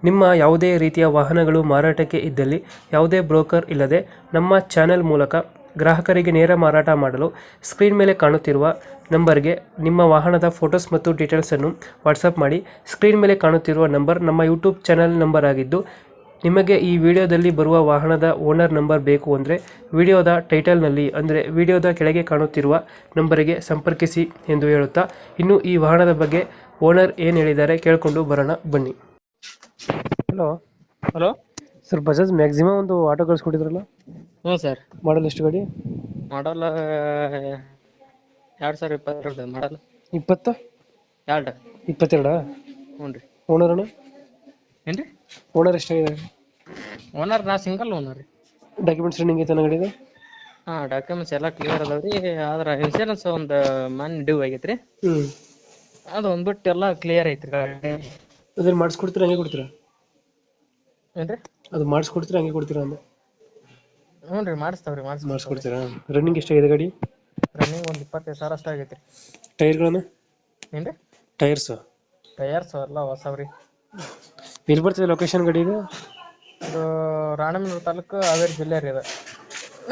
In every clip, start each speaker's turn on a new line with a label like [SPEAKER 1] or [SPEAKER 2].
[SPEAKER 1] ನಿಮ್ಮ ಯಾವುದೇ ರೀತಿಯ ವಾಹನಗಳು ಮಾರಾಟಕ್ಕೆ ಇದ್ದಲ್ಲಿ ಯಾವುದೇ ಬ್ರೋಕರ್ ಇಲ್ಲದೆ ನಮ್ಮ ಚಾನೆಲ್ ಮೂಲಕ ಗ್ರಾಹಕರಿಗೆ ನೇರ ಮಾರಾಟ ಮಾಡಲು ಸ್ಕ್ರೀನ್ ಮೇಲೆ ಕಾಣುತ್ತಿರುವ ನಂಬರ್ಗೆ ನಿಮ್ಮ ವಾಹನದ ಫೋಟೋಸ್ ಮತ್ತು ಡೀಟೇಲ್ಸನ್ನು ವಾಟ್ಸಪ್ ಮಾಡಿ. ಸ್ಕ್ರೀನ್ ಮೇಲೆ ಕಾಣುತ್ತಿರುವ ನಂಬರ್ ನಮ್ಮ ಯೂಟ್ಯೂಬ್ ಚಾನೆಲ್ ನಂಬರ್ ಆಗಿದ್ದು, ನಿಮಗೆ ಈ ವಿಡಿಯೋದಲ್ಲಿ ಬರುವ ವಾಹನದ ಓನರ್ ನಂಬರ್ ಬೇಕು ಅಂದರೆ ವಿಡಿಯೋದ ಟೈಟಲ್ನಲ್ಲಿ ಅಂದರೆ ವಿಡಿಯೋದ ಕೆಳಗೆ ಕಾಣುತ್ತಿರುವ ನಂಬರಿಗೆ ಸಂಪರ್ಕಿಸಿ ಎಂದು ಹೇಳುತ್ತಾ, ಇನ್ನು ಈ ವಾಹನದ ಬಗ್ಗೆ ಓನರ್ ಏನು ಹೇಳಿದ್ದಾರೆ ಕೇಳಿಕೊಂಡು ಬರೋಣ ಬನ್ನಿ. Hello
[SPEAKER 2] hello
[SPEAKER 1] sir, Bajaj maximum ಒಂದು ಆಟೋ ಕಳಿಸ್ಕೊಟ್ಟಿದ್ರಲ್ಲ,
[SPEAKER 2] ಹ್ಞೂ ಸರ್.
[SPEAKER 1] ಮಾಡಲ್ ಎಷ್ಟು ಗಾಡಿ?
[SPEAKER 2] ಮಾಡಲ್ 2022 ಮಾಡಲ್
[SPEAKER 1] 20
[SPEAKER 2] ಎರಡು
[SPEAKER 1] 22?
[SPEAKER 2] ಹ್ಞೂ ರೀ.
[SPEAKER 1] ಓನರ್ ಅಣ್ಣ?
[SPEAKER 2] ಏನು ರೀ?
[SPEAKER 1] ಓನರ್ ಎಷ್ಟಾಗಿದೆ?
[SPEAKER 2] ಓನರ್ ನಾ ಸಿಂಗಲ್ ಓನರ್ ರೀ.
[SPEAKER 1] ಡಾಕ್ಯುಮೆಂಟ್ಸ್ ರನ್ನಿಂಗ್ ಐತೆ ಗಾಡಿದು?
[SPEAKER 2] ಹಾಂ, ಡಾಕ್ಯುಮೆಂಟ್ಸ್ ಎಲ್ಲ ಕ್ಲಿಯರ್ ಅದಾವ ರೀ. ಆದ್ರೆ ಇನ್ಶೂರೆನ್ಸ್ ಒಂದು ಮನ್ ಡ್ಯೂ ಆಗೈತೆ ರೀ. ಅದು ಒಂದು ಬಿಟ್ಟು ಎಲ್ಲ ಕ್ಲಿಯರ್ ಐತ್ರಿ ಗಾಡಿ.
[SPEAKER 1] ಅದನ್ನ ಮಾಡಿಸ್ಕೊಡ್ತೀರಾ ಹಂಗೆ ಕೊಡ್ತೀರಾ?
[SPEAKER 2] ಏನು ರೀ?
[SPEAKER 1] ಅದು ಮಾಡಿಸ್ಕೊಡ್ತೀರಾ ಹಂಗೆ ಕೊಡ್ತೀರಾ ಅಂದೆ?
[SPEAKER 2] ಹ್ಞೂ ರೀ, ಮಾಡಿಸ್ತಾವ್ರಿ.
[SPEAKER 1] ಮಾಡಿಸ್ಕೊಡ್ತೀರಾ? ರನ್ನಿಂಗ್ ಎಷ್ಟಾಗಿದೆ ಗಾಡಿ?
[SPEAKER 2] ರನ್ನಿಂಗ್ ಒಂದು 25,000 ಅಷ್ಟು ಆಗೈತೆ ರೀ.
[SPEAKER 1] ಟೈರ್ಗಳನ್ನು?
[SPEAKER 2] ಏನು ರೀ?
[SPEAKER 1] ಟೈರ್ಸ್
[SPEAKER 2] ಎಲ್ಲ ಹೊಸವ್ರಿ.
[SPEAKER 1] ಎಲ್ಲಿ ಬರ್ತದೆ ಲೊಕೇಶನ್ ಗಾಡಿ ಇದು?
[SPEAKER 2] ಇದು ರಾಣೆಬೆನ್ನೂರು ತಾಲೂಕು, ಹಾವೇರಿ ಜಿಲ್ಲೆ ರೀ.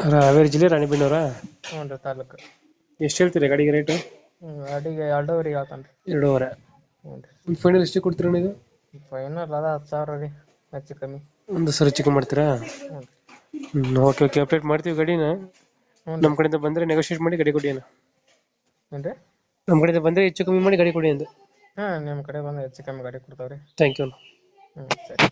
[SPEAKER 2] ಇದು
[SPEAKER 1] ಹಾವೇರಿ ಜಿಲ್ಲೆ ರಾಣಿಬೆನ್ನೂರಾ?
[SPEAKER 2] ಹ್ಞೂ ರೀ, ತಾಲೂಕು.
[SPEAKER 1] ಎಷ್ಟು ಹೇಳ್ತೀರಾ ಗಾಡಿಗೆ ರೇಟು?
[SPEAKER 2] ಗಾಡಿಗೆ 2.5 ಹೇಳ್ತಾನೆ ರೀ.
[SPEAKER 1] 2.5?
[SPEAKER 2] ಹ್ಞೂ ರೀ.
[SPEAKER 1] ಫೈನಲ್ ಎಷ್ಟು ಕೊಡ್ತೀರಾ ಇದು?
[SPEAKER 2] ಫೈನಲ್ ಅದ 10,000 ರೀ, ಹೆಚ್ಚು ಕಮ್ಮಿ.
[SPEAKER 1] ಒಂದು ಸಲ ಚಿಕ್ಕ ಮಾಡ್ತೀರಾ?
[SPEAKER 2] ಹ್ಞೂ ರೀ.
[SPEAKER 1] ಓಕೆ ಓಕೆ, ಅಪ್ಡೇಟ್ ಮಾಡ್ತೀವಿ ಗಾಡಿನ.
[SPEAKER 2] ಹ್ಞೂ
[SPEAKER 1] ನಮ್ಮ ಕಡೆಯಿಂದ ಬಂದರೆ ನೆಗೋಷಿಯೇಟ್ ಮಾಡಿ ಗಾಡಿ ಕೊಡಿ ಅಣ್ಣ.
[SPEAKER 2] ಏನು ರೀ?
[SPEAKER 1] ನಮ್ಮ ಕಡೆಯಿಂದ ಬಂದರೆ ಹೆಚ್ಚು ಕಮ್ಮಿ ಮಾಡಿ ಗಾಡಿ ಕೊಡಿ ಅಂದೆ.
[SPEAKER 2] ಹಾಂ, ನಿಮ್ಮ ಕಡೆ ಬಂದು ಹೆಚ್ಚು ಕಮ್ಮಿ ಗಾಡಿ ಕೊಡ್ತಾವ್ರಿ.
[SPEAKER 1] Thank you.
[SPEAKER 2] ಹ್ಞೂ, ಸರಿ.